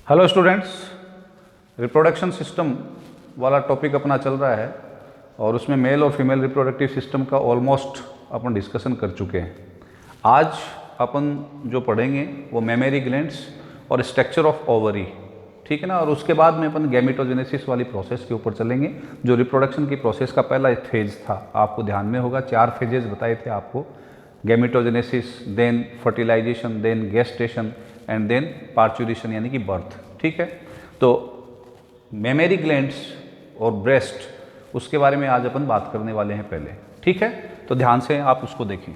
Hello students, reproduction system वाला topic अपना चल रहा है और उसमें मेल और फीमेल रिप्रोडक्टिव सिस्टम का ऑलमोस्ट अपन डिस्कशन कर चुके हैं। आज अपन जो पढ़ेंगे वो मेमरी ग्लैंड्स और स्ट्रक्चर ऑफ ओवरी, ठीक है ना। और उसके बाद में अपन गैमेटोजेनेसिस वाली प्रोसेस के ऊपर चलेंगे, जो रिप्रोडक्शन की प्रोसेस का पहला फेज था। आपको ध्यान में होगा 4 फेजेस बताए थे आपको: gametogenesis, then fertilization, then gestation and then parturition यानी कि बर्थ, ठीक है। तो मेमरी ग्लैंड्स और ब्रेस्ट, उसके बारे में आज अपन बात करने वाले हैं पहले, ठीक है। तो ध्यान से आप उसको देखें।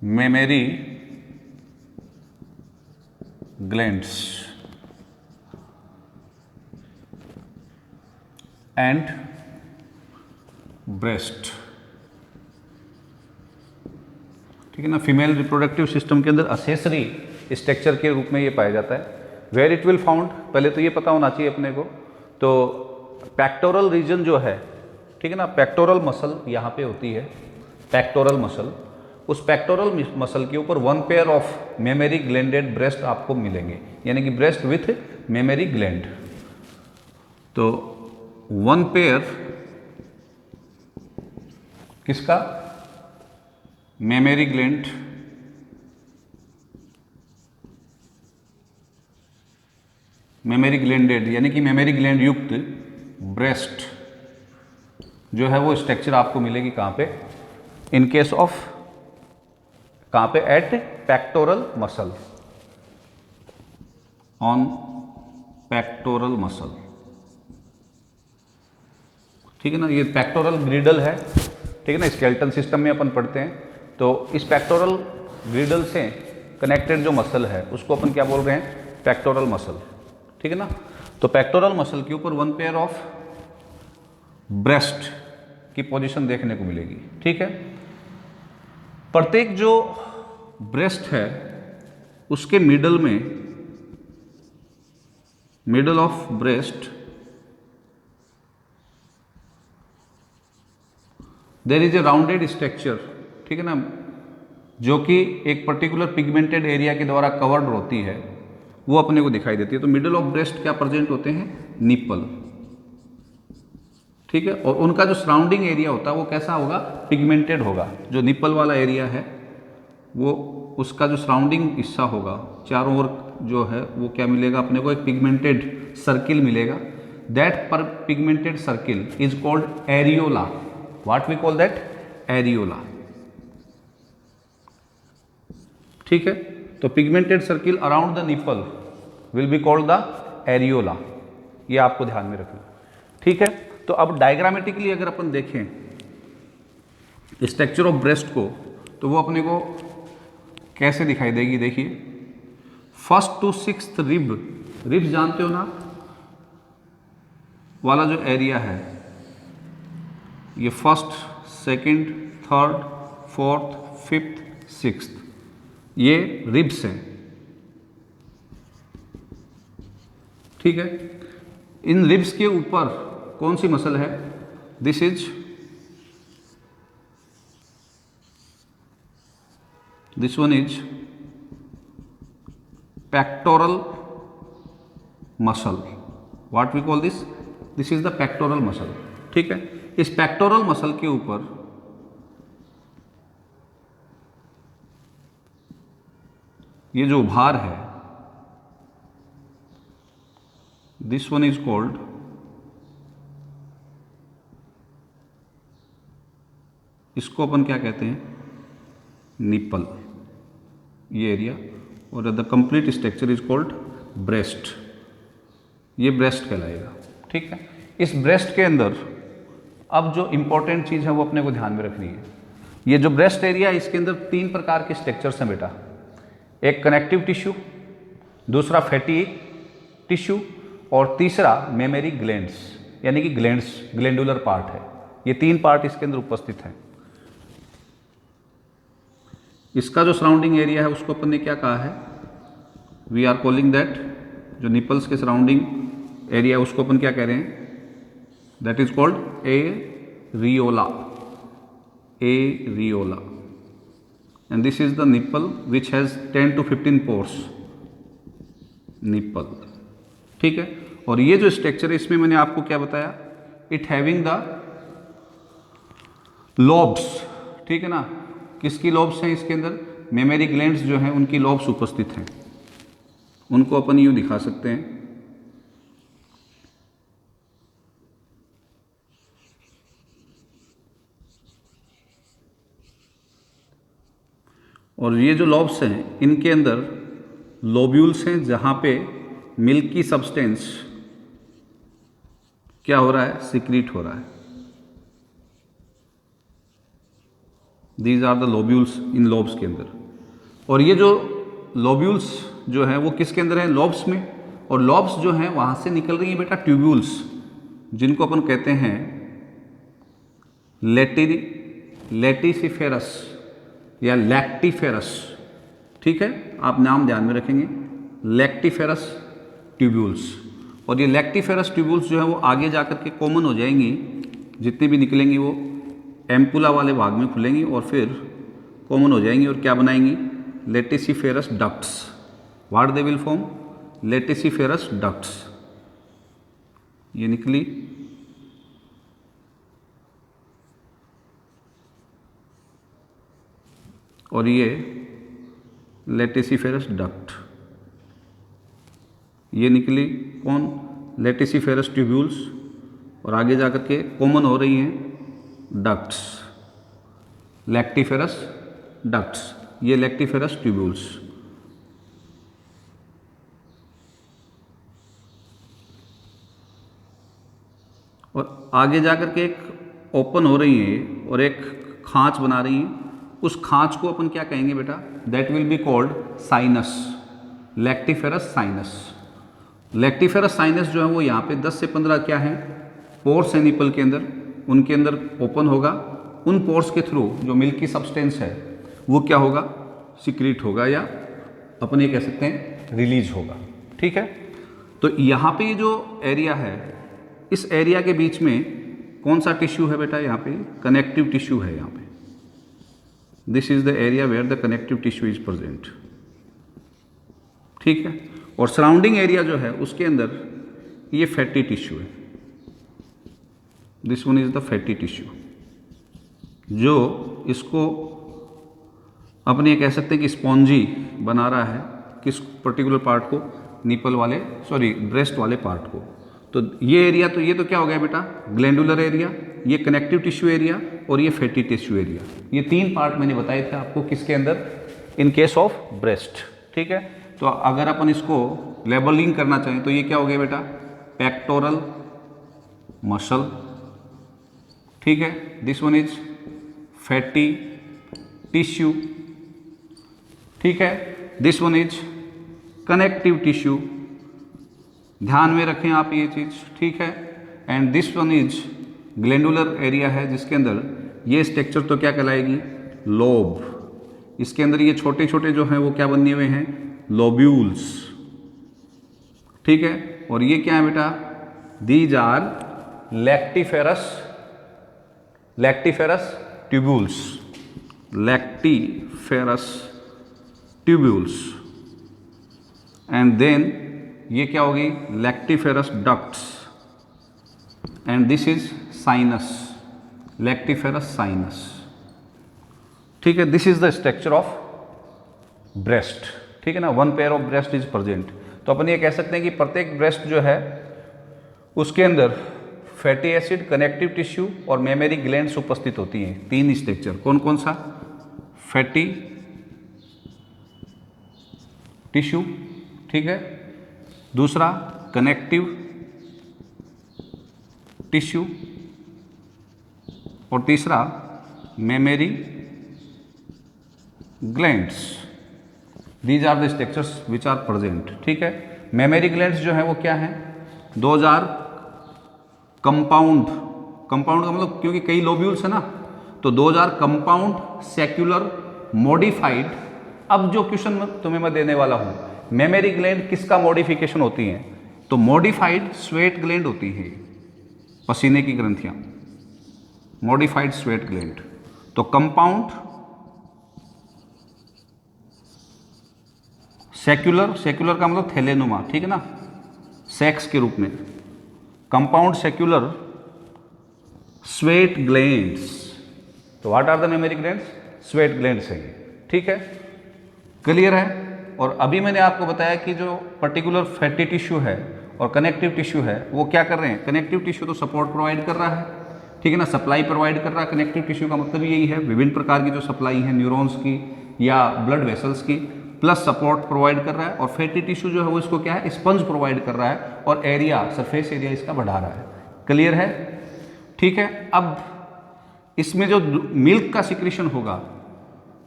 मेमरी ग्लैंड्स एंड ब्रेस्ट, ठीक है ना। फीमेल रिप्रोडक्टिव सिस्टम के अंदर असेसरी स्ट्रक्चर के रूप में ये पाया जाता है। वेयर इट विल फाउंड, पहले तो ये पता होना चाहिए अपने को। तो पेक्टोरल रीजन जो है, ठीक है ना, पेक्टोरल मसल यहाँ पे होती है, पेक्टोरल मसल। उस पेक्टोरल मसल के ऊपर 1 पेयर ऑफ मेमरी ग्लैंडेड ब्रेस्ट आपको मिलेंगे, यानी कि ब्रेस्ट विथ मेमरी ग्लैंड। तो 1 पेयर किसका? मेमरी ग्लैंड, मेमरी ग्लैंडेड यानी कि मेमरी ग्लैंड युक्त ब्रेस्ट जो है वो स्ट्रक्चर आपको मिलेगी कहाँ पे? इन केस ऑफ कहाँ पे? At pectoral muscle, on pectoral muscle, ठीक है ना। ये पेक्टोरल ग्रिडल है, ठीक है ना। स्केलेटन सिस्टम में अपन पढ़ते हैं। तो इस पेक्टोरल ग्रिडल से कनेक्टेड जो मसल है उसको अपन क्या बोल रहे हैं? पेक्टोरल मसल, ठीक है ना। तो पेक्टोरल मसल के ऊपर 1 पेयर ऑफ ब्रेस्ट की पोजीशन देखने को मिलेगी, ठीक है। प्रत्येक जो ब्रेस्ट है उसके मिडल में, middle of breast there is a rounded structure, ठीक है ना, जो कि एक पर्टिकुलर पिगमेंटेड एरिया के द्वारा कवर्ड होती है, वो अपने को दिखाई देती है। तो मिडल ऑफ ब्रेस्ट क्या प्रेजेंट होते हैं? निप्पल, ठीक है। और उनका जो सराउंडिंग एरिया होता है वो कैसा होगा? पिगमेंटेड होगा। जो निप्पल वाला एरिया है वो, उसका जो सराउंडिंग हिस्सा होगा चारों ओर जो है वो क्या मिलेगा अपने को? एक पिगमेंटेड सर्किल मिलेगा। दैट पर pigmented circle is called areola. What we call that? Areola, ठीक है। तो pigmented circle around the nipple will be called the areola, ये आपको ध्यान में रखना, ठीक है। तो अब डायग्रामेटिकली अगर अपन देखें स्ट्रक्चर ऑफ ब्रेस्ट को, तो वो अपने को कैसे दिखाई देगी? देखिए, 1st to 6th rib, ribs जानते हो ना वाला जो एरिया है, ये 1st, 2nd, 3rd, 4th, 5th, 6th, ये रिब्स हैं, ठीक है। इन रिब्स के ऊपर कौन सी मसल है? This one is pectoral muscle. What we call this? This is the pectoral muscle, ठीक है। इस पेक्टोरल मसल के ऊपर ये जो भार है, दिस वन इज कॉल्ड इसको अपन क्या कहते हैं? निप्पल, ये एरिया। और the complete structure is called breast, ये ब्रेस्ट कहलाएगा, ठीक है। इस ब्रेस्ट के अंदर अब जो इंपॉर्टेंट चीज़ है वो अपने को ध्यान में रखनी है। ये जो ब्रेस्ट एरिया है इसके अंदर 3 प्रकार के स्ट्रक्चर्स हैं बेटा। एक कनेक्टिव टिश्यू, दूसरा फैटी टिश्यू और तीसरा मेमरी ग्लैंड्स यानी कि ग्लैंड्स, ग्लैंडुलर पार्ट है। ये 3 पार्ट इसके अंदर उपस्थित हैं। इसका जो सराउंडिंग एरिया है उसको अपन ने क्या कहा है? वी आर कॉलिंग दैट, जो निपल्स के सराउंडिंग एरिया उसको अपन क्या कह रहे हैं? That is called areola, areola. and this is the nipple which has 10 to 15 pores, nipple, ठीक है। और ये जो स्ट्रक्चर है इसमें मैंने आपको क्या बताया, इट हैविंग द लॉब्स, ठीक है ना। किसकी लॉब्स हैं इसके अंदर, मेमोरी ग्लैंड्स जो हैं उनकी लॉब्स उपस्थित हैं। उनको अपन यूं दिखा सकते हैं, और ये जो लॉब्स हैं इनके अंदर लोब्यूल्स हैं जहां पे मिल्की सब्सटेंस क्या हो रहा है, सिक्रीट हो रहा है। These are the lobules in lobes के अंदर। और ये जो लोब्यूल्स जो है वो किसके अंदर है, लॉब्स में। और लॉब्स जो हैं वहां से निकल रही है बेटा ट्यूब्यूल्स, जिनको अपन कहते हैं लेटिसिफेरस या लैक्टिफेरस, ठीक है। आप नाम ध्यान में रखेंगे, लैक्टिफेरस ट्यूब्यूल्स। और ये लैक्टिफेरस ट्यूब्यूल्स जो है वो आगे जाकर के कॉमन हो जाएंगी, जितनी भी निकलेंगी वो एम्पुला वाले भाग में खुलेंगी और फिर कॉमन हो जाएंगी और क्या बनाएंगी, laticiferous ducts. What they will form, laticiferous ducts. ये निकली, और ये लेटिसिफेरस डक्ट, ये निकली कौन, लेटिसिफेरस ट्यूब्यूल्स, और आगे जाकर के कॉमन हो रही हैं डक्ट्स, लैक्टिफेरस डक्ट्स, ये लैक्टिफेरस ट्यूब्यूल्स। और आगे जाकर के एक ओपन हो रही है और एक खांच बना रही है। उस खांच को अपन क्या कहेंगे बेटा, that will be called sinus, lactiferous sinus. Lactiferous sinus जो है वो यहाँ पे 10 से 15 क्या है, पोर्स है निपल के अंदर, उनके अंदर ओपन होगा। उन पोर्स के थ्रू जो मिल्की सब्सटेंस है वो क्या होगा, सिक्रीट होगा, या अपन ये कह सकते हैं रिलीज होगा, ठीक है। तो यहाँ पे जो एरिया है, इस एरिया के बीच में कौन सा टिश्यू है बेटा, यहाँ पे कनेक्टिव टिश्यू है। यहाँ पे this is the area where the connective tissue is present, ठीक है। और सराउंडिंग एरिया जो है उसके अंदर ये फैटी टिश्यू है, this one is the fatty tissue, जो इसको अपन ये कह सकते हैं कि स्पॉन्जी बना रहा है, किस पर्टिकुलर पार्ट को, निपल वाले, सॉरी ब्रेस्ट वाले पार्ट को। तो ये एरिया, तो ये तो क्या हो गया बेटा, ग्लैंडुलर एरिया, ये कनेक्टिव टिश्यू एरिया, और ये फैटी टिश्यू एरिया। ये 3 पार्ट मैंने बताए थे आपको किसके अंदर, इन केस ऑफ ब्रेस्ट, ठीक है। तो अगर अपन इसको लेबलिंग करना चाहें तो ये क्या हो गया बेटा, पेक्टोरल मसल, ठीक है। This one is fatty tissue, ठीक है। This one is connective tissue, ध्यान में रखें आप ये चीज, ठीक है। And this one is glandular area है, जिसके अंदर ये स्ट्रक्चर तो क्या कहलाएगी, लोब। इसके अंदर ये छोटे छोटे जो हैं वो क्या बने हुए हैं, लोब्यूल्स, ठीक है। और ये क्या है बेटा, these are lactiferous tubules, lactiferous tubules. And then ये क्या होगी, lactiferous ducts, and this is sinus, lactiferous sinus, ठीक है। This is the structure of breast, ठीक है ना। 1 pair of breast is present. तो अपन ये कह सकते हैं कि प्रत्येक ब्रेस्ट जो है उसके अंदर फैटी एसिड, कनेक्टिव टिश्यू और मेमोरी ग्लैंड्स उपस्थित होती हैं। 3 स्ट्रक्चर, कौन कौन सा, फैटी टिश्यू, ठीक है, दूसरा कनेक्टिव टिश्यू, और तीसरा mammary glands. These are the structures which are present, ठीक है। मेमोरी ग्लैंड्स जो है वो क्या है, 2000 कंपाउंड का मतलब, क्योंकि कई लोब्यूल्स है ना, तो 2000 कंपाउंड सेक्युलर मॉडिफाइड। अब जो क्वेश्चन तुम्हें मैं देने वाला हूं, मेमोरी ग्लैंड किसका मॉडिफिकेशन होती है, तो मॉडिफाइड स्वेट ग्लैंड होती है, पसीने की ग्रंथियां, मॉडिफाइड स्वेट ग्लैंड। तो कंपाउंड सेक्युलर, सेक्युलर का मतलब थैलेनुमा, ठीक है ना, सेक्स के रूप में। कंपाउंड सेक्युलर स्वेट ग्लैंड्स, तो what are the mammary glands? Sweat glands है ये, ठीक है, क्लियर है। और अभी मैंने आपको बताया कि जो पर्टिकुलर फैटी टिश्यू है और कनेक्टिव टिश्यू है वो क्या कर रहे हैं, कनेक्टिव टिश्यू तो सपोर्ट प्रोवाइड कर रहा है, ठीक है ना, सप्लाई प्रोवाइड कर रहा है। कनेक्टिव टिश्यू का मतलब यही है, विभिन्न प्रकार की जो सप्लाई है न्यूरॉन्स की या ब्लड वेसल्स की, प्लस सपोर्ट प्रोवाइड कर रहा है। और फैटी टिश्यू जो है वो इसको क्या है, स्पंज प्रोवाइड कर रहा है और एरिया, सरफेस एरिया इसका बढ़ा रहा है, क्लियर है, ठीक है। अब इसमें जो मिल्क का सिक्रीशन होगा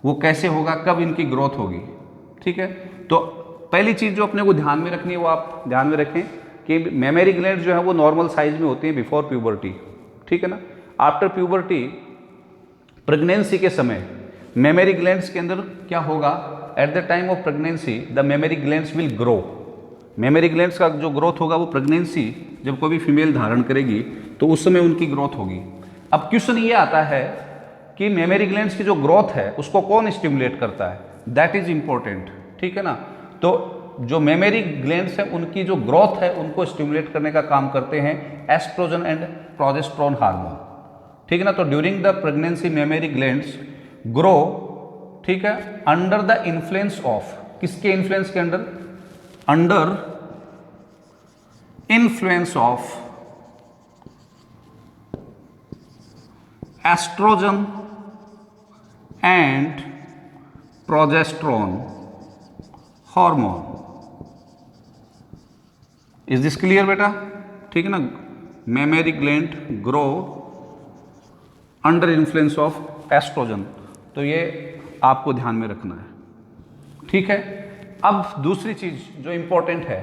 वो कैसे होगा, कब इनकी ग्रोथ होगी, ठीक है। तो पहली चीज़ जो अपने को ध्यान में रखनी है वो आप ध्यान में रखें कि मेमोरी ग्लैंड जो है वो नॉर्मल साइज में होती है बिफोर प्यूबर्टी, ठीक है ना। आफ्टर प्यूबर्टी, प्रेगनेंसी के समय मेमोरी ग्लैंड्स के अंदर क्या होगा, at the time of pregnancy the mammary glands will grow. Mammary glands का जो ग्रोथ होगा वो प्रेगनेंसी जब कोई भी फीमेल धारण करेगी तो उस समय उनकी ग्रोथ होगी। अब क्वेश्चन ये आता है कि मेमोरी ग्लैंड्स की जो ग्रोथ है उसको कौन स्टिमुलेट करता है, दैट इज इंपॉर्टेंट, ठीक है ना। तो जो मेमोरी ग्लैंड्स हैं उनकी जो ग्रोथ है उनको स्टिमुलेट करने का काम करते हैं एस्ट्रोजन एंड प्रोजेस्टेरोन हार्मोन, ठीक है ना। तो during the pregnancy mammary glands grow, ठीक है, अंडर द इन्फ्लुएंस ऑफ, किसके इन्फ्लुएंस के under, under influence of oestrogen and progesterone hormone. Is this clear बेटा, ठीक है ना। Memory gland grow under influence of oestrogen, तो ये आपको ध्यान में रखना है, ठीक है। अब दूसरी चीज जो इंपॉर्टेंट है,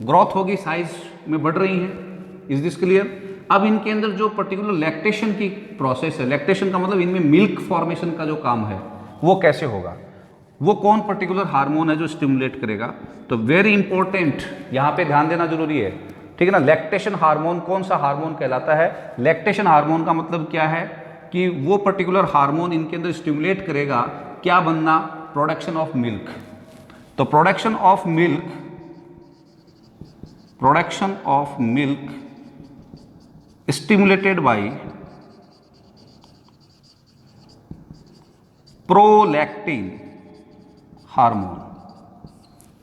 ग्रोथ होगी, साइज में बढ़ रही है, इज दिस क्लियर। अब इनके अंदर जो पर्टिकुलर लैक्टेशन की प्रोसेस है, लैक्टेशन का मतलब इनमें मिल्क फॉर्मेशन का जो काम है वो कैसे होगा, वो कौन पर्टिकुलर हार्मोन है जो स्टिमुलेट करेगा। तो वेरी इंपॉर्टेंट यहाँ पे ध्यान देना जरूरी है, ठीक है ना। लैक्टेशन हार्मोन कौन सा हार्मोन कहलाता है, लैक्टेशन हार्मोन का मतलब क्या है कि वो पर्टिकुलर हार्मोन इनके अंदर स्टिमुलेट करेगा क्या बनना, प्रोडक्शन ऑफ मिल्क। तो production of milk, production of milk stimulated by prolactin hormone.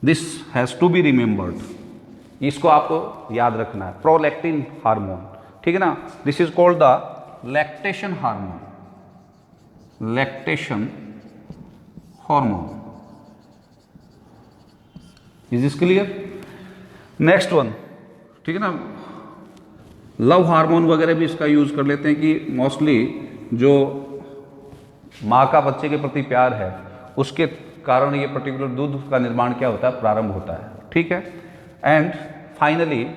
This has to be remembered. इसको आपको याद रखना है, प्रोलैक्टिन हार्मोन, ठीक है ना। This is called the lactation hormone, lactation hormone. Is this clear. Next one, ठीक है ना, लव हार्मोन वगैरह भी इसका यूज कर लेते हैं कि मोस्टली जो माँ का बच्चे के प्रति प्यार है उसके कारण ये पर्टिकुलर दूध का निर्माण क्या होता है, प्रारंभ होता है, ठीक है। एंड फाइनली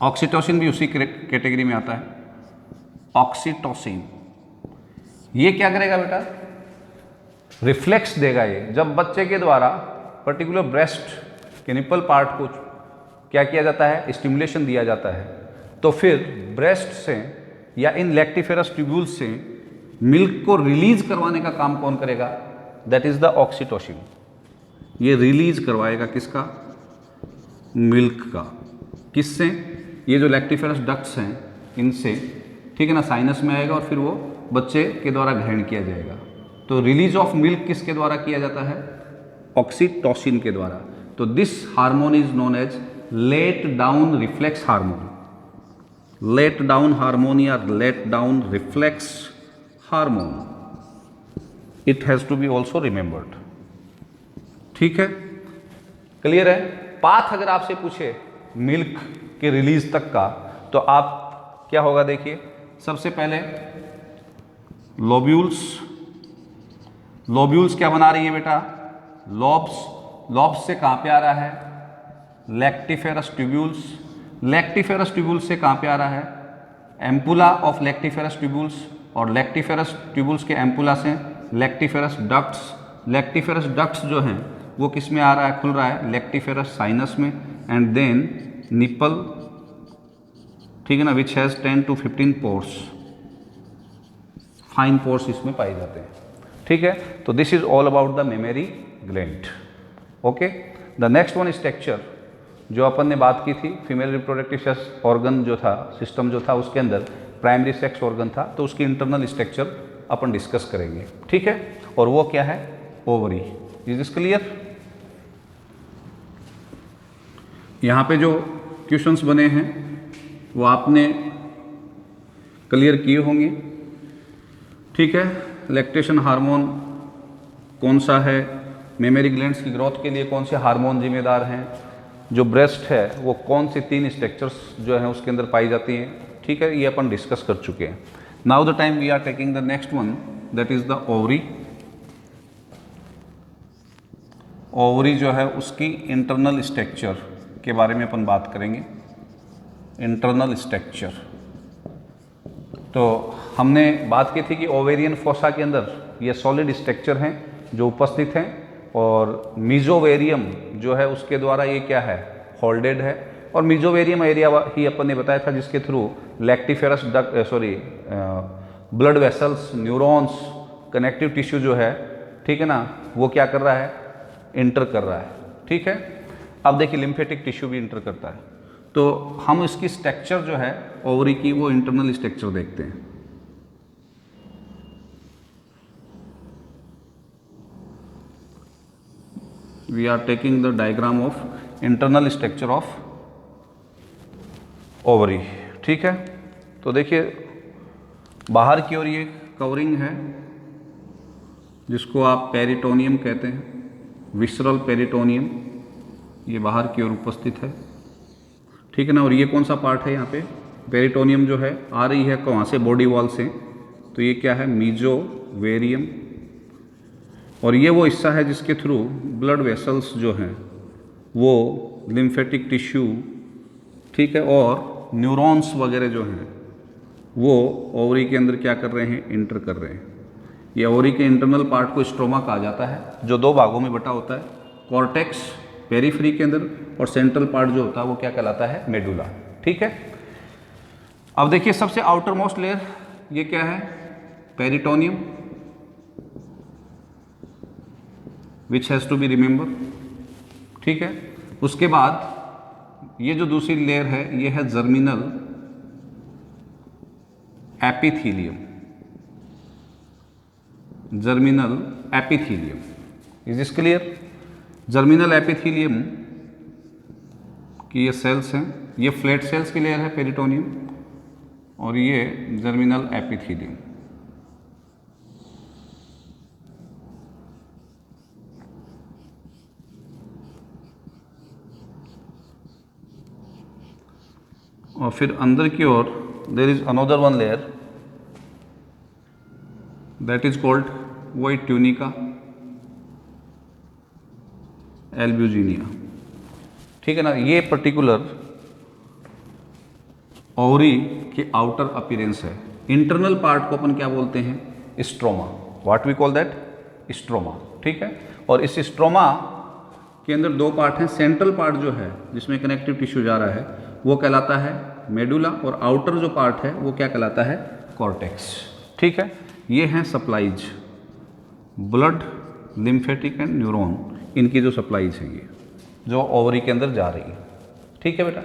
ऑक्सीटोसिन भी उसी कैटेगरी में आता है, ऑक्सीटोसिन। ये क्या करेगा बेटा, रिफ्लेक्स देगा ये, जब बच्चे के द्वारा पर्टिकुलर ब्रेस्ट के निप्पल पार्ट को क्या किया जाता है, स्टिमुलेशन दिया जाता है, तो फिर ब्रेस्ट से या इन लैक्टिफेरस ट्यूब्यूल्स से मिल्क को रिलीज करवाने का काम कौन करेगा, दैट इज द ऑक्सीटोसिन। ये रिलीज करवाएगा किसका, मिल्क का, किससे, ये जो लैक्टिफेरस डक्ट्स हैं इनसे, ठीक है ना, साइनस में आएगा और फिर वो बच्चे के द्वारा ग्रहण किया जाएगा। तो रिलीज ऑफ मिल्क किसके द्वारा किया जाता है, ऑक्सीटोसिन के द्वारा। तो this hormone is known as let down reflex hormone, let down hormone या let down reflex hormone, it has to be also remembered, ठीक है, क्लियर है। पाथ अगर आपसे पूछे मिल्क के रिलीज तक का तो आप क्या होगा, देखिए सबसे पहले लोब्यूल्स, लोब्यूल्स क्या बना रही है बेटा, लॉब्स, लॉब्स से कहाँ पे आ रहा है, लैक्टिफेरस ट्यूब्यूल्स, लैक्टिफेरस ट्यूब्यूल्स से कहाँ पे आ रहा है, एम्पुला ऑफ लैक्टिफेरस ट्यूब्यूल्स, और लैक्टिफेरस ट्यूब्यूल्स के एम्पुला से लैक्टिफेरस डक्ट्स, लैक्टिफेरस डक्ट्स जो हैं वो किस में आ रहा है, खुल रहा है लैक्टिफेरस साइनस में, एंड देन निप्पल, ठीक है ना, which has 10 to 15 pores, fine pores इसमें पाए जाते हैं, ठीक है। तो this is all about the memory gland, okay. The next one structure जो अपन ने बात की थी, फीमेल रिप्रोडक्टिव ऑर्गन जो था, सिस्टम जो था, उसके अंदर प्राइमरी सेक्स ऑर्गन था, तो उसकी इंटरनल स्ट्रक्चर अपन डिस्कस करेंगे, ठीक है। और वो क्या है? ओवरी। Is this clear? यहाँ पे जो क्वेश्चंस बने हैं वो आपने क्लियर किए होंगे, ठीक है। लैक्टेशन हार्मोन कौन सा है, मेमरी ग्लैंड्स की ग्रोथ के लिए कौन से हार्मोन जिम्मेदार हैं, जो ब्रेस्ट है वो कौन सी 3 स्ट्रक्चर्स जो हैं उसके अंदर पाई जाती हैं, ठीक है। ये अपन डिस्कस कर चुके हैं। Now the time we are taking the next one, that is the ovary. Ovary जो है उसकी इंटरनल स्ट्रक्चर के बारे में अपन बात करेंगे। इंटरनल स्ट्रक्चर, तो हमने बात की थी कि ओवेरियन फोसा के अंदर ये सॉलिड स्ट्रक्चर हैं जो उपस्थित हैं, और मीजोवेरियम जो है उसके द्वारा ये क्या है? होल्डेड है। और मीजोवेरियम एरिया ही अपन ने बताया था जिसके through lactiferous blood vessels, neurons, connective tissue जो है, ठीक है ना, वो क्या कर रहा है? इंटर कर रहा है, ठीक है। अब देखिए लिम्फेटिक टिश्यू भी इंटर करता है। तो हम इसकी स्ट्रक्चर जो है ओवरी की, वो इंटरनल स्ट्रक्चर देखते हैं। We are taking the diagram of internal structure of ovary, ठीक है। तो देखिए बाहर की ओर ये कवरिंग है जिसको आप पेरिटोनियम कहते हैं, विसरल पेरिटोनियम, ये बाहर की ओर उपस्थित है, ठीक है ना। और ये कौन सा पार्ट है? यहाँ पे पेरिटोनियम जो है आ रही है कहाँ से? बॉडी वॉल से, तो ये क्या है? मीजोवेरियम। और ये वो हिस्सा है जिसके थ्रू ब्लड वेसल्स जो हैं वो लिम्फेटिक टिश्यू, ठीक है, और न्यूरॉन्स वगैरह जो हैं वो ओवरी के अंदर क्या कर रहे हैं? इंटर कर रहे हैं। ये ओवरी के इंटरनल पार्ट को स्ट्रोमा कहा जाता है, जो 2 भागों में बटा होता है, कॉर्टेक्स पेरीफ्री के अंदर, और सेंट्रल पार्ट जो होता है वो क्या कहलाता है? मेडुला, ठीक है। अब देखिए सबसे आउटर मोस्ट लेयर ये क्या है? Peritoneum, which has to be remember, ठीक है। उसके बाद ये जो दूसरी लेयर है ये है germinal epithelium. Germinal epithelium, is this clear? Germinal epithelium की ये सेल्स हैं, ये फ्लैट सेल्स की लेयर है पेरिटोनियम, और ये जर्मिनल एपिथीलियम। और फिर अंदर की ओर there is another one layer, that is called white tunica albuginea, ठीक है ना। ये पर्टिकुलर ओवरी के आउटर अपीयरेंस है। इंटरनल पार्ट को अपन क्या बोलते हैं? Stroma. What we call that? Stroma, ठीक है। और इस स्ट्रोमा के अंदर 2 पार्ट हैं। सेंट्रल पार्ट जो है जिसमें कनेक्टिव टिश्यू जा रहा है वो कहलाता है मेडुला, और आउटर जो पार्ट है वो क्या कहलाता है? कॉर्टेक्स, ठीक है। ये हैं supplies, blood, lymphatic and neuron, इनकी जो सप्लाईज हैं ये जो ओवरी के अंदर जा रही है, ठीक है बेटा।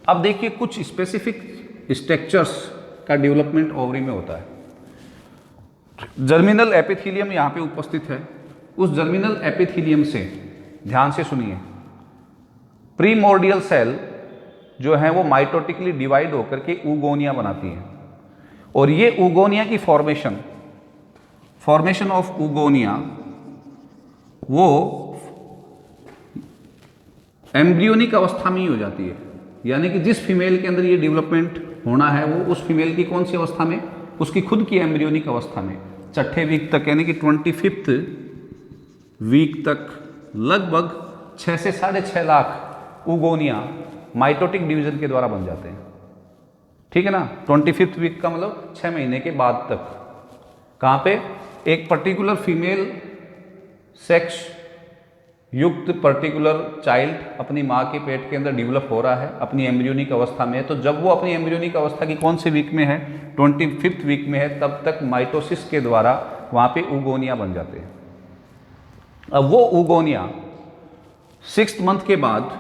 अब देखिए कुछ स्पेसिफिक स्ट्रक्चर्स का डेवलपमेंट ओवरी में होता है। जर्मिनल एपिथीलियम यहाँ पे उपस्थित है। उस जर्मिनल एपिथीलियम से, ध्यान से सुनिए, प्रीमोर्डियल सेल जो है वो माइटोटिकली डिवाइड होकर के ऊगोनिया बनाती हैं, और ये ऊगोनिया की फॉर्मेशन ऑफ ऊगोनिया वो एम्ब्रियोनिक अवस्था में ही हो जाती है। यानी कि जिस फीमेल के अंदर ये डेवलपमेंट होना है वो उस फीमेल की कौन सी अवस्था में? उसकी खुद की एम्ब्रियोनिक अवस्था में, 6ठे वीक तक, यानी कि 25th वीक तक लगभग 6 से 6.5 लाख ऊगोनिया माइटोटिक डिवीजन के द्वारा बन जाते हैं, ठीक है ना। 25th वीक का मतलब 6 महीने के बाद तक। कहाँ पे? एक पर्टिकुलर फीमेल सेक्स युक्त पर्टिकुलर चाइल्ड अपनी माँ के पेट के अंदर डेवलप हो रहा है, अपनी एम्ब्रियोनिक अवस्था में है। तो जब वो अपनी एम्ब्रियोनिक अवस्था की कौन से वीक में है? 25th वीक में है, तब तक माइटोसिस के द्वारा वहाँ पे ऊगोनिया बन जाते हैं। अब वो ऊगोनिया 6th मंथ के बाद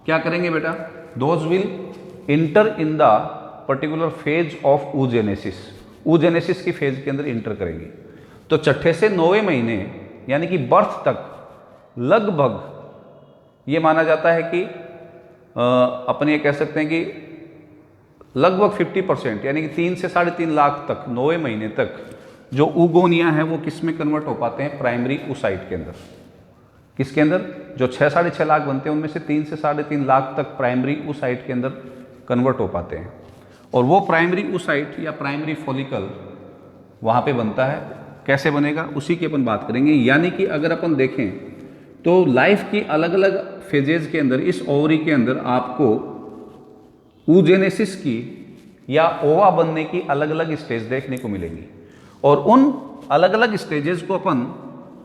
क्या करेंगे बेटा, those will inter in the particular phase of oogenesis, oogenesis की फेज के अंदर इंटर करेंगे। तो छठे से 9वें महीने यानी कि बर्थ तक लगभग ये माना जाता है कि अपन ये कह सकते हैं कि लगभग 50% यानी कि 3 से 3.5 लाख तक 9वें महीने तक जो ऊगोनिया है वो किस में कन्वर्ट हो पाते हैं, प्राइमरी oocyte के अंदर। किसके अंदर, जो 6-6.5 लाख बनते हैं उनमें से 3 से 3.5 लाख तक प्राइमरी oocyte के अंदर कन्वर्ट हो पाते हैं। और वो प्राइमरी oocyte या प्राइमरी फॉलिकल वहाँ पे बनता है। कैसे बनेगा उसी की अपन बात करेंगे। यानी कि अगर अपन देखें तो लाइफ की अलग अलग फेजेज के अंदर इस ओवरी के अंदर आपको oogenesis की या ओवा बनने की अलग अलग स्टेज देखने को मिलेंगी। और उन अलग अलग स्टेजेस को अपन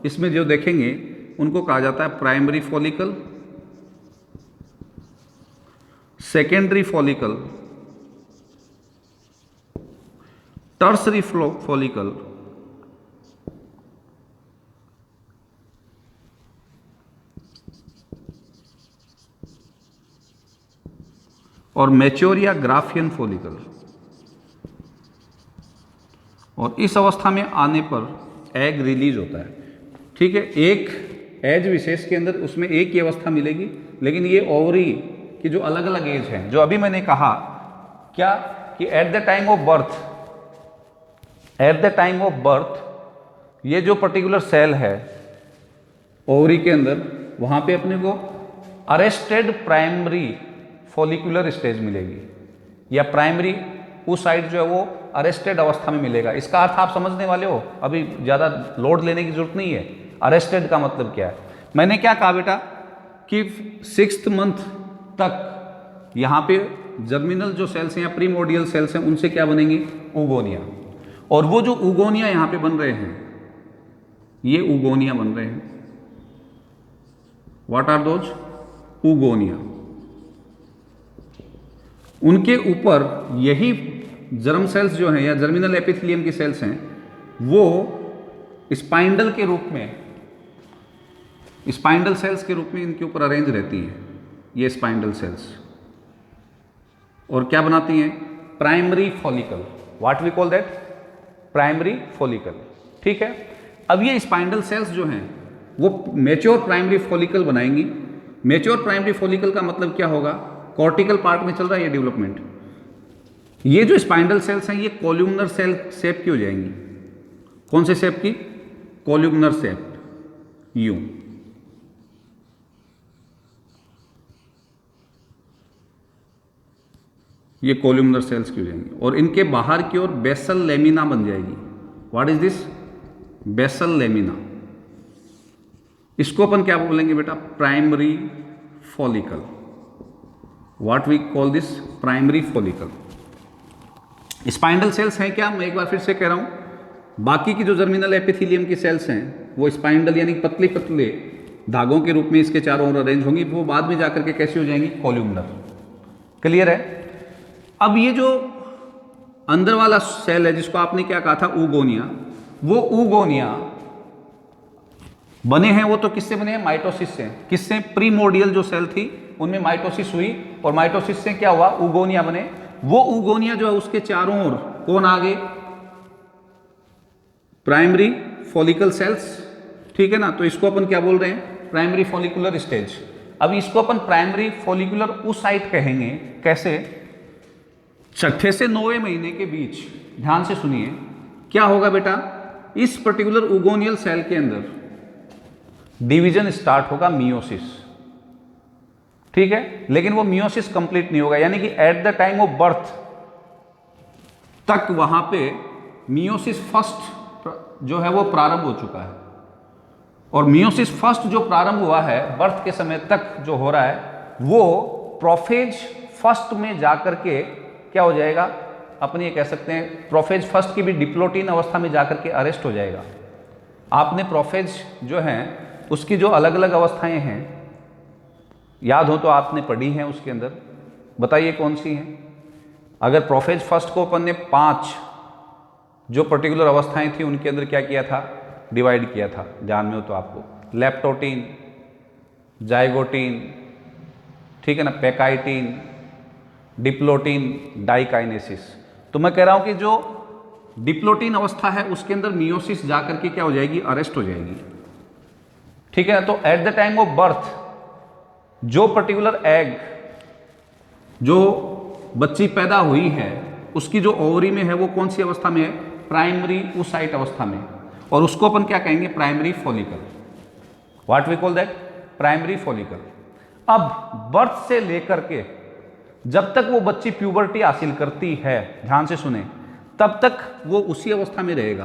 इसमें जो देखेंगे उनको कहा जाता है primary follicle, secondary follicle, tertiary follicle और मैच्योर या ग्राफियन फॉलिकल। और इस अवस्था में आने पर एग रिलीज होता है। ठीक है, एक एज विशेष के अंदर उसमें एक ही अवस्था मिलेगी, लेकिन ये ओवरी की जो अलग अलग एज हैं, जो अभी मैंने कहा क्या कि at the time of birth ये जो पर्टिकुलर सेल है ओवरी के अंदर, वहाँ पे अपने को अरेस्टेड प्राइमरी फॉलिकुलर स्टेज मिलेगी या प्राइमरी oocyte जो है वो अरेस्टेड अवस्था में मिलेगा। इसका अर्थ आप समझने वाले हो, अभी ज़्यादा लोड लेने की जरूरत नहीं है। अरेस्टेड का मतलब क्या है, मैंने क्या कहा बेटा कि 6th मंथ तक यहाँ पे जर्मिनल जो सेल्स हैं या प्रीमोर्डियल सेल्स हैं उनसे क्या बनेंगी, ऊगोनिया। और वो जो ऊगोनिया यहाँ पे बन रहे हैं, ये ऊगोनिया बन रहे हैं। What are those, oogonia. उनके ऊपर यही जर्म सेल्स जो हैं या जर्मिनल एपिथेलियम की सेल्स हैं वो स्पाइंडल के रूप में, स्पाइंडल सेल्स के रूप में इनके ऊपर अरेंज रहती हैं ये स्पाइंडल सेल्स। और क्या बनाती हैं, primary follicle. What we call that, primary follicle. ठीक है, अब ये स्पाइंडल सेल्स जो हैं वो मैच्योर प्राइमरी फॉलिकल बनाएंगी। मैच्योर प्राइमरी फॉलिकल का मतलब क्या होगा, कॉर्टिकल पार्ट में चल रहा है ये डेवलपमेंट। ये जो स्पाइंडल सेल्स हैं ये कॉल्यूमनर सेल शेप की हो जाएंगी। कौन से शेप की, कॉल्यूमनर शेप, यूं। ये कॉल्यूमनर सेल्स की हो जाएंगी और इनके बाहर की ओर बेसल लेमिना बन जाएगी। What is this, basal lamina. इसको अपन क्या बोलेंगे बेटा, primary follicle. What we call this, primary follicle. Spindle cells हैं क्या, मैं एक बार फिर से कह रहा हूं, बाकी की जो जर्मिनल एपिथेलियम की सेल्स हैं वो स्पाइंडल यानी पतले पतले धागों के रूप में इसके चारों ओर अरेंज होंगी, वो बाद में जाकर के कैसी हो जाएंगी, कॉल्यूमनर। क्लियर है। अब ये जो अंदर वाला सेल है जिसको आपने क्या कहा था, ऊगोनिया, वो ऊगोनिया बने हैं वो तो किससे बने हैं, माइटोसिस से। किससे, प्रीमोर्डियल जो सेल थी उनमें माइटोसिस हुई और माइटोसिस से क्या हुआ, ऊगोनिया बने। वो ऊगोनिया जो है उसके चारों ओर कौन आ गए, प्राइमरी फॉलिकल सेल्स। ठीक है ना, तो इसको अपन क्या बोल रहे हैं, प्राइमरी फॉलिकुलर स्टेज। अब इसको अपन प्राइमरी फॉलिकुलर oocyte कहेंगे। कैसे, छठे से 9वें महीने के बीच, ध्यान से सुनिए, क्या होगा बेटा, इस पर्टिकुलर ऊगोनियल सेल के अंदर डिवीजन स्टार्ट होगा, मियोसिस। ठीक है, लेकिन वो मियोसिस कंप्लीट नहीं होगा, यानी कि at the time of birth तक वहां पे मियोसिस फर्स्ट जो है वो प्रारंभ हो चुका है। और मियोसिस फर्स्ट जो प्रारंभ हुआ है बर्थ के समय तक जो हो रहा है वो प्रोफेज फर्स्ट में जाकर के क्या हो जाएगा, अपन ये कह सकते हैं प्रोफेज फर्स्ट की भी डिप्लोटीन अवस्था में जाकर के अरेस्ट हो जाएगा। आपने प्रोफेज जो है उसकी जो अलग अलग अवस्थाएं हैं याद हो तो आपने पढ़ी हैं, उसके अंदर बताइए कौन सी हैं। अगर प्रोफेज फर्स्ट को अपन ने 5 जो पर्टिकुलर अवस्थाएं थी उनके अंदर क्या किया था, डिवाइड किया था, ध्यान में हो तो आपको, लेप्टोटीन, जाइगोटीन, ठीक है ना, पैकाइटीन, डिप्लोटीन, डाइकाइनेसिस। तो मैं कह रहा हूं कि जो डिप्लोटीन अवस्था है उसके अंदर मियोसिस जाकर के क्या हो जाएगी, अरेस्ट हो जाएगी, ठीक है ना। तो at the time of birth जो पर्टिकुलर एग, जो बच्ची पैदा हुई है, उसकी जो ओवरी में है वो कौन सी अवस्था में है, प्राइमरी oocyte अवस्था में, और उसको अपन क्या कहेंगे, primary follicle. What we call that, primary follicle. अब बर्थ से लेकर के जब तक वो बच्ची प्यूबर्टी हासिल करती है, ध्यान से सुने, तब तक वो उसी अवस्था में रहेगा।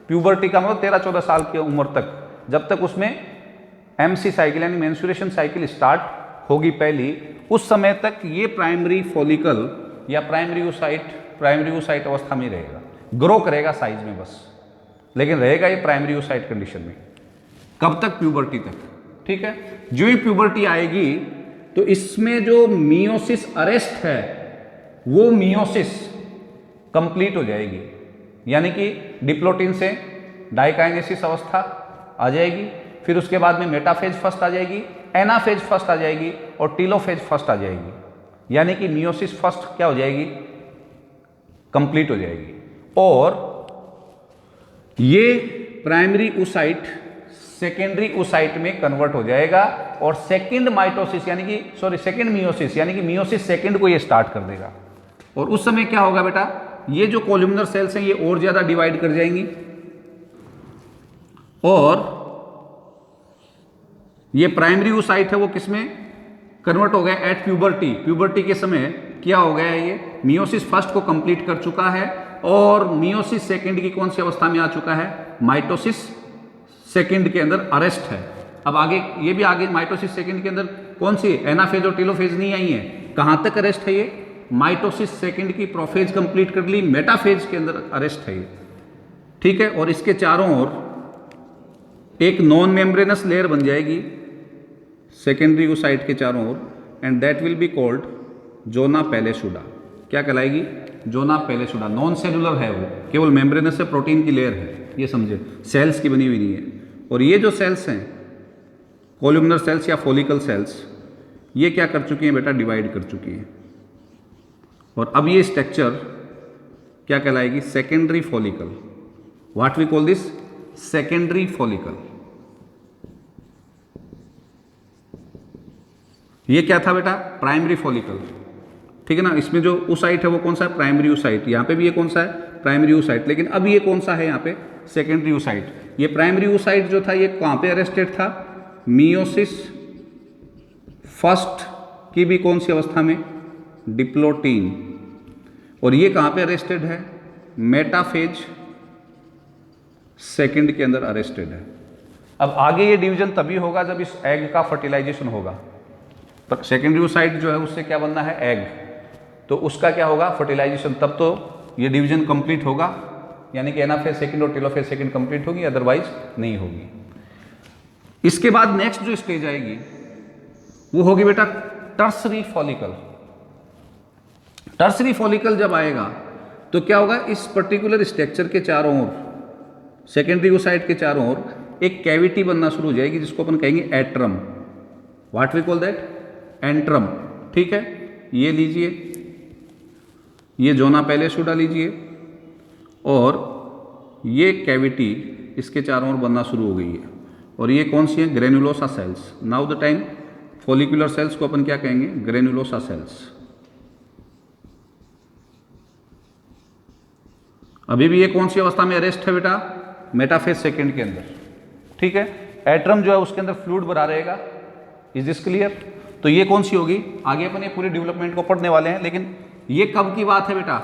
प्यूबर्टी का मतलब 13-14 साल की उम्र तक, जब तक उसमें एमसी साइकिल यानी मेंस्ट्रुएशन साइकिल स्टार्ट होगी पहली, उस समय तक ये प्राइमरी फॉलिकल या प्राइमरी oocyte अवस्था में रहेगा। ग्रो करेगा साइज में बस, लेकिन रहेगा ये प्राइमरी oocyte कंडीशन में। कब तक, प्यूबर्टी तक, ठीक है। जो ही प्यूबर्टी आएगी तो इसमें जो मियोसिस अरेस्ट है वो मियोसिस कंप्लीट हो जाएगी, यानी कि डिप्लोटीन से डाइकाइनेसिस अवस्था आ जाएगी, फिर उसके बाद में मेटाफेज फर्स्ट आ जाएगी, एनाफेज फर्स्ट आ जाएगी और टीलोफेज फर्स्ट आ जाएगी, यानी कि मियोसिस फर्स्ट क्या हो जाएगी, कंप्लीट हो जाएगी। और ये प्राइमरी oocyte सेकेंडरी oocyte में कन्वर्ट हो जाएगा और सेकेंड माइटोसिस यानी कि सेकेंड मियोसिस यानी कि मियोसिस सेकेंड को ये स्टार्ट कर देगा। और उस समय क्या होगा बेटा, ये जो कोल्यूमिनर सेल्स हैं ये और ज्यादा डिवाइड कर जाएंगी और ये प्राइमरी oocyte है वो किसमें कन्वर्ट हो गया, एट प्यूबर्टी। प्यूबर्टी के समय क्या हो गया है, ये मियोसिस फर्स्ट को कंप्लीट कर चुका है और मियोसिस सेकेंड की कौन सी अवस्था में आ चुका है, माइटोसिस सेकेंड के अंदर अरेस्ट है। अब आगे ये भी आगे माइटोसिस सेकेंड के अंदर कौन सी, एनाफेज और टीलोफेज नहीं आई है, कहां तक अरेस्ट है ये, माइटोसिस सेकेंड की प्रोफेज कंप्लीट कर ली, मेटाफेज के अंदर अरेस्ट है ये, ठीक है। और इसके चारों ओर एक नॉन मेम्ब्रेनस लेयर बन जाएगी सेकेंडरी oocyte के चारों ओर, and that will be called zona pellucida. क्या कहलाएगी, जोना पैलेसुडा। नॉन सेलुलर है वो, केवल मेम्ब्रेनस से प्रोटीन की लेयर है, ये समझे, सेल्स की बनी हुई नहीं है। और ये जो सेल्स हैं कोल्यूमिनर सेल्स या फॉलिकल सेल्स, ये क्या कर चुकी हैं बेटा, डिवाइड कर चुकी हैं। और अब ये स्ट्रक्चर क्या कहलाएगी, secondary follicle. What we call this, secondary follicle. ये क्या था बेटा, प्राइमरी फॉलिकल, ठीक है ना। इसमें जो oocyte है वो कौन सा है, प्राइमरी oocyte। यहाँ पे भी ये कौन सा है, प्राइमरी oocyte। लेकिन अब ये कौन सा है यहाँ पे, सेकेंडरी oocyte। ये प्राइमरी oocyte जो था ये कहाँ पे अरेस्टेड था, मियोसिस फर्स्ट की भी कौन सी अवस्था में, डिप्लोटीन। और ये कहाँ पे अरेस्टेड है, मेटाफेज सेकेंड के अंदर अरेस्टेड है। अब आगे ये डिवीजन तभी होगा जब इस एग का फर्टिलाइजेशन होगा। तो सेकेंडरी oocyte जो है उससे क्या बनना है, एग, तो उसका क्या होगा, फर्टिलाइजेशन, तब तो ये डिवीजन कंप्लीट होगा, यानी कि एनाफेज सेकेंड और टेलोफेज सेकेंड कंप्लीट होगी, अदरवाइज नहीं होगी। इसके बाद नेक्स्ट जो स्टेज आएगी वो होगी बेटा टर्सरी फॉलिकल। टर्सरी फॉलिकल जब आएगा तो क्या होगा, इस पर्टिकुलर स्ट्रक्चर के चारों ओर, सेकेंडरी oocyte के चारों ओर एक कैविटी बनना शुरू हो जाएगी जिसको अपन कहेंगे antrum. What we call that, antrum, ठीक है। ये लीजिए, ये जोना पैलेसुडा लीजिए, और ये कैविटी इसके चारों ओर बनना शुरू हो गई है। और ये कौन सी है, granulosa cells. Now the time follicular cells को अपन क्या कहेंगे, ग्रेनुलोसा सेल्स। अभी भी ये कौन सी अवस्था में अरेस्ट है बेटा, मेटाफेज सेकेंड के अंदर, ठीक है। एट्रम जो है उसके अंदर फ्लूइड भरा रहेगा, इज दिस क्लियर। तो ये कौन सी होगी, आगे अपन ये पूरी डेवलपमेंट को पढ़ने वाले हैं, लेकिन ये कब की बात है बेटा,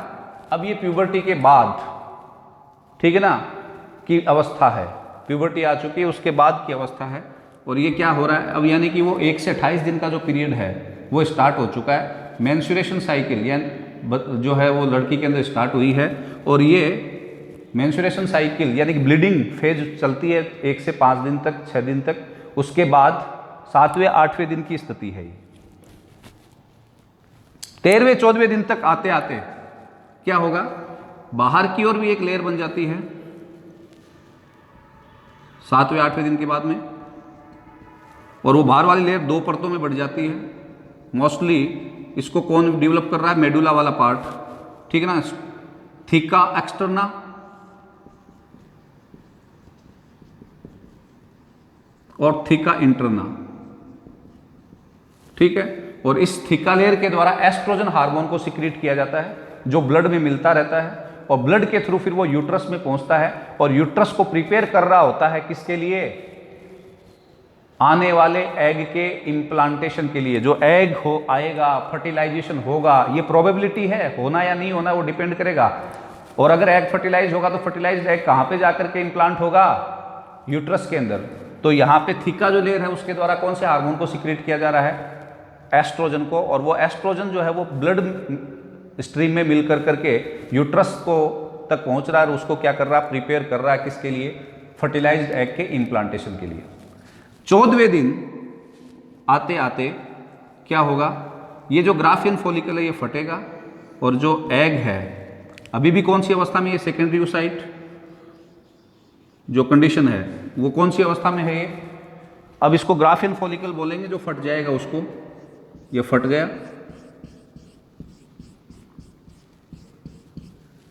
अब ये प्यूबर्टी के बाद, ठीक है ना, की अवस्था है। प्यूबर्टी आ चुकी है उसके बाद की अवस्था है। और ये क्या हो रहा है अब, यानी कि वो 1 से 28 दिन का जो पीरियड है वो स्टार्ट हो चुका है। मेंस्ट्रुएशन साइकिल यानी जो है वो लड़की के अंदर स्टार्ट हुई है, और ये मेंस्ट्रुएशन साइकिल यानी कि ब्लीडिंग फेज चलती है 1 से 5 दिन तक, 6 दिन तक। उसके बाद 7वें 8वें दिन की स्थिति है। 13वें 14वें दिन तक आते आते क्या होगा, बाहर की ओर भी एक लेयर बन जाती है 7वें 8वें दिन के बाद में, और वो बाहर वाली लेयर 2 परतों में बढ़ जाती है। मोस्टली इसको कौन डेवलप कर रहा है? मेडुला वाला पार्ट, ठीक है ना, थीका एक्सटर्ना और थीका इंटरना, ठीक है। और इस थीका लेयर के द्वारा एस्ट्रोजन हार्मोन को सिक्रीट किया जाता है जो ब्लड में मिलता रहता है, और ब्लड के थ्रू फिर वो यूट्रस में पहुंचता है, और यूट्रस को प्रिपेयर कर रहा होता है किसके लिए? आने वाले एग के इम्प्लांटेशन के लिए। जो एग हो आएगा, फर्टिलाइजेशन होगा, ये प्रोबेबिलिटी है, होना या नहीं होना वो डिपेंड करेगा। और अगर एग फर्टिलाइज होगा तो फर्टिलाइज्ड एग कहाँ पे जाकर के इम्प्लांट होगा? यूट्रस के अंदर। तो यहाँ पे थीका जो लेयर है उसके द्वारा कौन से हार्मोन को सिक्रीट किया जा रहा है? एस्ट्रोजन को। और वो एस्ट्रोजन जो है वो ब्लड स्ट्रीम में मिल करके यूट्रस को तक पहुँच रहा है, और उसको क्या कर रहा है? प्रिपेयर कर रहा है किसके लिए? फर्टिलाइज्ड एग के इम्प्लांटेशन के लिए। 14वें दिन आते आते क्या होगा? ये जो ग्राफियन फॉलिकल है ये फटेगा, और जो एग है अभी भी कौन सी अवस्था में? ये सेकेंडरी oocyte जो कंडीशन है वो कौन सी अवस्था में है ये? अब इसको ग्राफियन फॉलिकल बोलेंगे जो फट जाएगा उसको। ये फट गया,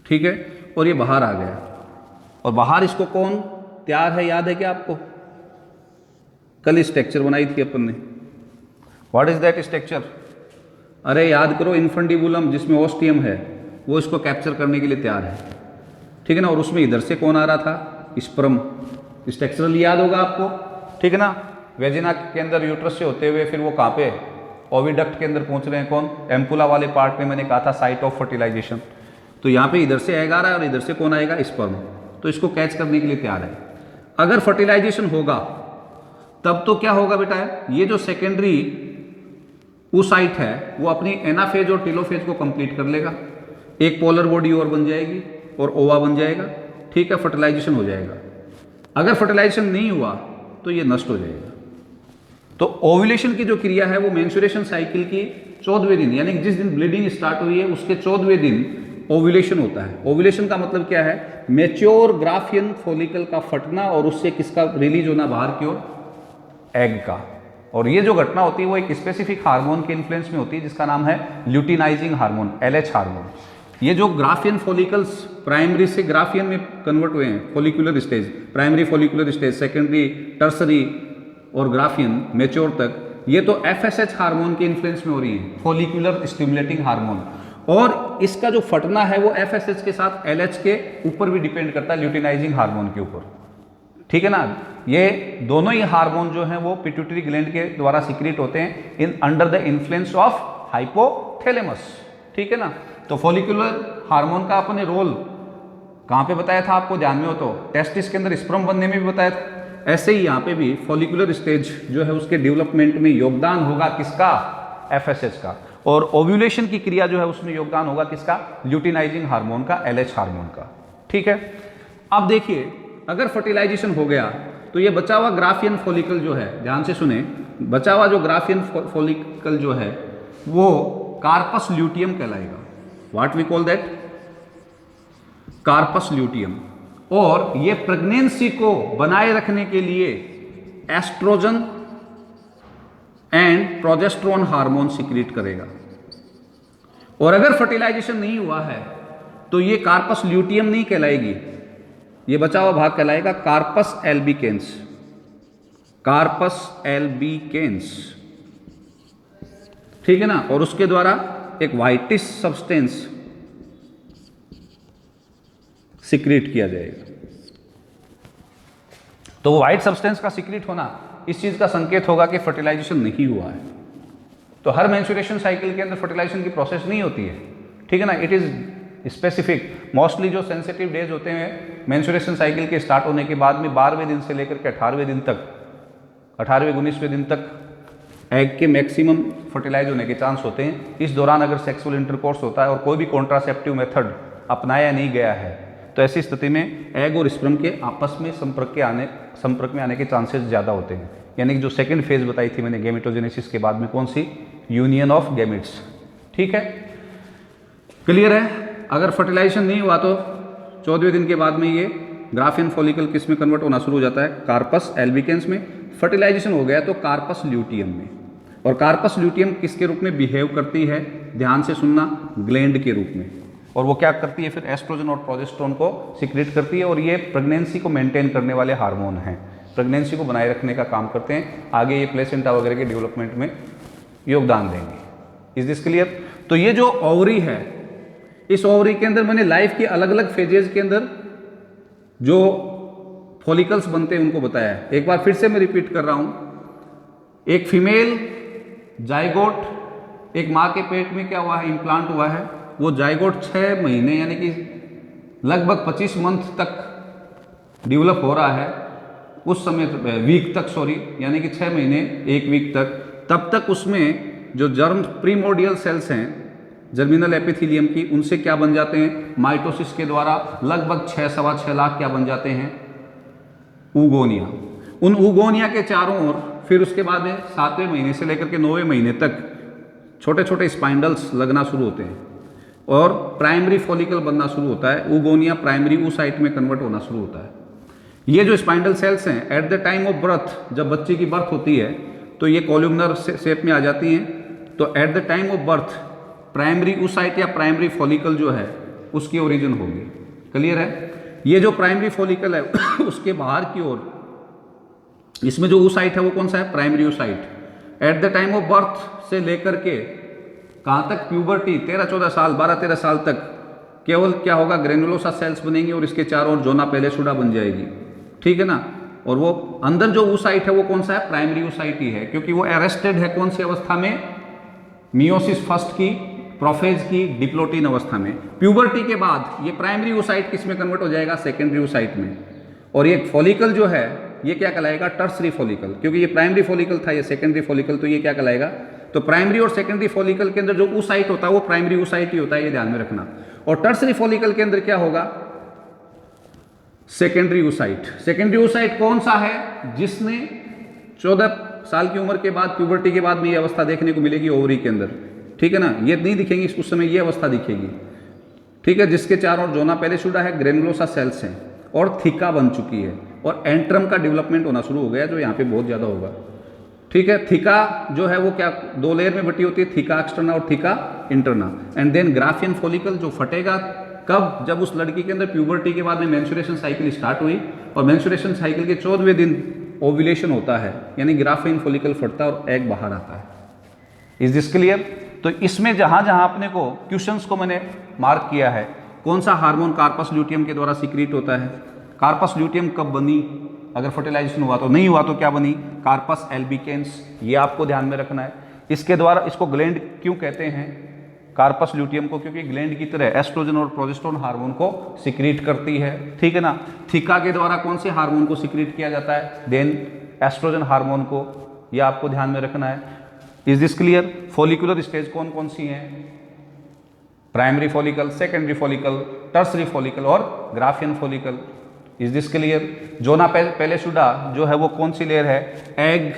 ठीक है, और ये बाहर आ गया। और बाहर इसको कौन तैयार है? याद है क्या आपको? कल स्ट्रक्चर बनाई थी अपन ने। What is that structure? अरे याद करो, इन्फंडिबुलम जिसमें ओस्टियम है वो इसको कैप्चर करने के लिए तैयार है, ठीक है ना। और उसमें इधर से कौन आ रहा था? स्पर्म। स्ट्रक्चरल याद होगा आपको, ठीक है ना। वेजिना के अंदर यूट्रस से होते हुए फिर वो कहाँ पे? ओविडक्ट के अंदर पहुंच रहे हैं। कौन? एम्पुला वाले पार्ट में मैंने कहा था साइट ऑफ फर्टिलाइजेशन। तो यहाँ पे इधर से एग आ रहा है और इधर से कौन आएगा? स्पर्म। तो इसको कैच करने के लिए तैयार है। अगर फर्टिलाइजेशन होगा तब तो क्या होगा बेटा? ये जो सेकेंडरी oocyte है वो अपनी एनाफेज और टेलोफेज को कंप्लीट कर लेगा, एक पोलर बॉडी और बन जाएगी और ओवा बन जाएगा, ठीक है, फर्टिलाइजेशन हो जाएगा। अगर फर्टिलाइजेशन नहीं हुआ तो ये नष्ट हो जाएगा। तो ओव्यूलेशन की जो क्रिया है वो मेंस्ट्रुएशन साइकिल की 14वें दिन, यानी जिस दिन ब्लीडिंग स्टार्ट हुई है उसके 14वें दिन ओव्यूलेशन होता है। ओव्यूलेशन का मतलब क्या है? मैच्योर ग्राफियन फॉलिकल का फटना और उससे किसका रिलीज होना बाहर की ओर? एग का। और ये जो घटना होती है वो एक स्पेसिफिक हार्मोन के इन्फ्लुएंस में होती है जिसका नाम है ल्यूटिनाइजिंग हार्मोन, LH हार्मोन। ये जो ग्राफियन फॉलिकल्स प्राइमरी से ग्राफियन में कन्वर्ट हुए हैं, follicular stage, primary follicular stage, secondary, tertiary और ग्राफियन मैच्योर तक, ये तो FSH हार्मोन के इन्फ्लुएंस में हो रही है, फॉलिकुलर स्टिमुलेटिंग हार्मोन। और इसका जो फटना है वो FSH के साथ LH के ऊपर भी डिपेंड करता है, ल्यूटिनाइजिंग हार्मोन के ऊपर, ठीक है ना। ये दोनों ही हार्मोन जो हैं वो पिट्यूटरी ग्लैंड के द्वारा सिक्रीट होते हैं in under the influence of hypothalamus, ठीक है ना। तो फॉलिकुलर हार्मोन का अपने रोल कहाँ पे बताया था आपको? ध्यान में हो तो टेस्टिस के अंदर स्पर्म बनने में भी बताया था। ऐसे ही यहाँ पे भी फॉलिकुलर स्टेज जो है उसके डेवलपमेंट में योगदान होगा किसका? FSH का। और ओव्यूलेशन की क्रिया जो है उसमें योगदान होगा किसका? ल्यूटिनाइजिंग हार्मोन का, LH हार्मोन का, ठीक है। अब देखिए, अगर फर्टिलाइजेशन हो गया तो ये बचा हुआ ग्राफियन फॉलिकल जो है, ध्यान से सुने, बचा हुआ जो ग्राफियन फॉलिकल जो है वो कार्पस ल्यूटियम कहलाएगा। What we call that? Corpus luteum. और ये प्रेगनेंसी को बनाए रखने के लिए oestrogen and progesterone hormone secrete करेगा। और अगर फर्टिलाइजेशन नहीं हुआ है तो ये कार्पस ल्यूटियम नहीं कहलाएगी, ये बचा हुआ भाग कहलाएगा कार्पस एल्बिकेंस। कार्पस एल्बिकेंस, ठीक है ना। और उसके द्वारा एक व्हाइटिश सब्सटेंस सिक्रीट किया जाएगा। तो व्हाइट सब्सटेंस का सिक्रीट होना इस चीज का संकेत होगा कि फर्टिलाइजेशन नहीं हुआ है। तो हर मेंस्ट्रुएशन साइकिल के अंदर फर्टिलाइजेशन की प्रोसेस नहीं होती है, ठीक है ना। It is specific. मोस्टली जो सेंसिटिव डेज होते हैं मेंस्ट्रुएशन साइकिल के स्टार्ट होने के बाद में 12वें दिन से लेकर के 18वें दिन तक, 18वें 19वें दिन तक एग के मैक्सिमम फर्टिलाइज होने के चांस होते हैं। इस दौरान अगर सेक्सुअल इंटरकोर्स होता है और कोई भी कॉन्ट्रासेप्टिव मेथड अपनाया नहीं गया है तो ऐसी स्थिति में एग और स्पर्म के आपस में संपर्क में आने के चांसेस ज़्यादा होते हैं। यानी कि जो सेकंड फेज बताई थी मैंने गैमेटोजेनेसिस के बाद में, कौन सी? यूनियन ऑफ गैमेट्स, ठीक है, क्लियर है। अगर फर्टिलाइजेशन नहीं हुआ तो 14वें दिन के बाद में ये ग्राफियन फॉलिकल किस में कन्वर्ट होना शुरू हो जाता है? कार्पस एल्बिकेंस में। फर्टिलाइजेशन हो गया तो कार्पस ल्यूटियम में, और कार्पस ल्यूटियम किसके रूप में बिहेव करती है, ध्यान से सुनना, ग्लैंड के रूप में। और वो क्या करती है फिर, एस्ट्रोजन और प्रोजेस्टेरोन को सिक्रेट करती है, और ये प्रेगनेंसी को मेंटेन करने वाले हार्मोन हैं, प्रेगनेंसी को बनाए रखने का काम करते हैं, आगे ये प्लेसेंटा वगैरह के डेवलपमेंट में योगदान देंगे। Is this clear? तो ये जो ओवरी है, इस ओवरी के अंदर मैंने लाइफ की अलग अलग फेजेज के अंदर जो फॉलिकल्स बनते हैं उनको बताया है। एक बार फिर से मैं रिपीट कर रहा हूं, एक फीमेल जाइगोट, एक मां के पेट में क्या हुआ है, इम्प्लांट हुआ है, वो जाइगोट 6 महीने यानी कि लगभग 25 मंथ तक डेवलप हो रहा है, उस समय वीक तक, सॉरी, यानी कि 6 महीने 1 वीक तक, तब तक उसमें जो जर्म प्रीमोर्डियल सेल्स हैं जर्मिनल एपिथेलियम की, उनसे क्या बन जाते हैं, माइटोसिस के द्वारा लगभग 6-6.25 लाख क्या बन जाते हैं, ऊगोनिया। उन ऊगोनिया के चारों ओर फिर उसके बाद में 7वें महीने से लेकर के 9वें महीने तक छोटे छोटे स्पाइंडल्स लगना शुरू होते हैं और प्राइमरी फॉलिकल बनना शुरू होता है। ऊगोनिया प्राइमरी ऊसाइट में कन्वर्ट होना शुरू होता है। ये जो स्पाइंडल सेल्स हैं at the time of birth, जब बच्चे की बर्थ होती है तो ये कॉलमनर शेप में आ जाती हैं। तो at the time of birth primary oocyte या प्राइमरी फॉलिकल जो है उसकी ओरिजिन होगी। क्लियर है? ये जो प्राइमरी फॉलिकल है उसके बाहर की ओर इसमें जो ऊसाइट है वो कौन सा है, primary oocyte. At the time of birth से लेकर के कहाँ तक, प्यूबर्टी, 13-14 साल, 12-13 साल तक केवल क्या होगा, ग्रेनुलोसा सेल्स बनेंगी और इसके चारों ओर जोना पेलेसुडा बन जाएगी। ठीक है ना? और वो अंदर जो ऊसाइट है वो कौन सा है, प्राइमरी ऊसाइट ही है, क्योंकि वो अरेस्टेड है कौन सी अवस्था में, मियोसिस फर्स्ट की, प्रोफेज की, डिप्लोटिन अवस्था में। प्यूबर्टी के बाद ये प्राइमरी ऊसाइट किस में कन्वर्ट हो जाएगा, सेकेंडरी ऊसाइट में। और ये फॉलिकल जो है ये क्या कहलाएगा, टर्सरी फॉलिकल, क्योंकि ये प्राइमरी फॉलिकल था, ये सेकेंडरी फॉलिकल, तो ये क्या कहलाएगा। तो प्राइमरी और सेकेंडरी फॉलिकल के अंदर जो ऊसाइट होता है वो प्राइमरी ऊसाइट ही होता है, ये ध्यान में रखना। और टर्सरी फॉलिकल के अंदर क्या होगा, सेकेंडरी ऊसाइट। सेकेंडरी ऊसाइट कौन सा है, जिसने 14 साल की उम्र के बाद, प्यूबर्टी के बाद में ये अवस्था देखने को मिलेगी ओवरी के अंदर। ठीक है ना? ये नहीं दिखेंगी उस समय, ये अवस्था दिखेगी। ठीक है? जिसके चारों ओर जोना पेलेसुडा है, ग्रेनुलोसा सेल्स हैं और थीका बन चुकी है, और एंट्रम का डेवलपमेंट होना शुरू हो गया जो यहाँ पे बहुत ज़्यादा होगा। ठीक है? थीका जो है वो क्या, 2 लेयर में बटी होती है, थीका एक्सटर्ना और theca interna. And then Graafian follicle जो फटेगा कब, जब उस लड़की के अंदर प्यूबर्टी के बाद में मेंस्ट्रुएशन साइकिल स्टार्ट हुई, और मेंस्ट्रुएशन साइकिल के 14वें दिन ओव्यूलेशन होता है, यानी ग्राफियन फॉलिकल फटता है और एग बाहर आता है। Is this clear? तो इसमें जहां जहां अपने को क्वेश्चंस को मैंने मार्क किया है, कौन सा हार्मोन कार्पस ल्यूटियम के द्वारा सीक्रेट होता है, कार्पस ल्यूटियम कब बनी, अगर फर्टिलाइजेशन हुआ तो, नहीं हुआ तो क्या बनी, कार्पस एल्बिकेंस, ये आपको ध्यान में रखना है। इसके द्वारा, इसको ग्लैंड क्यों कहते हैं कार्पस ल्यूटियम को, क्योंकि ग्लैंड की तरह एस्ट्रोजन और प्रोजेस्टेरोन हार्मोन को सीक्रेट करती है। ठीक है ना? थीका के द्वारा कौन से हार्मोन को सीक्रेट किया जाता है, देन एस्ट्रोजन हार्मोन को, यह आपको ध्यान में रखना है। Is this clear? Follicular stage कौन कौन सी हैं, primary follicle, secondary follicle, tertiary follicle और Graafian follicle. Is this clear? Zona pellucida जो है वो कौन सी लेयर है, एग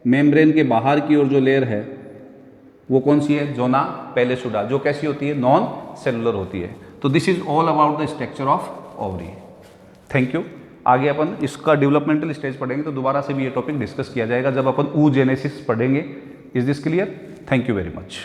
मेम्ब्रेन के बाहर की ओर जो लेयर है वो कौन सी है, जोना पेलेसुडा, जो कैसी होती है, नॉन सेलुलर होती है। तो this is all about the structure of ovary. Thank you. आगे अपन इसका डेवलपमेंटल स्टेज पढ़ेंगे तो दोबारा से भी ये टॉपिक डिस्कस किया जाएगा जब अपन oogenesis पढ़ेंगे। Is this clear? Thank you very much.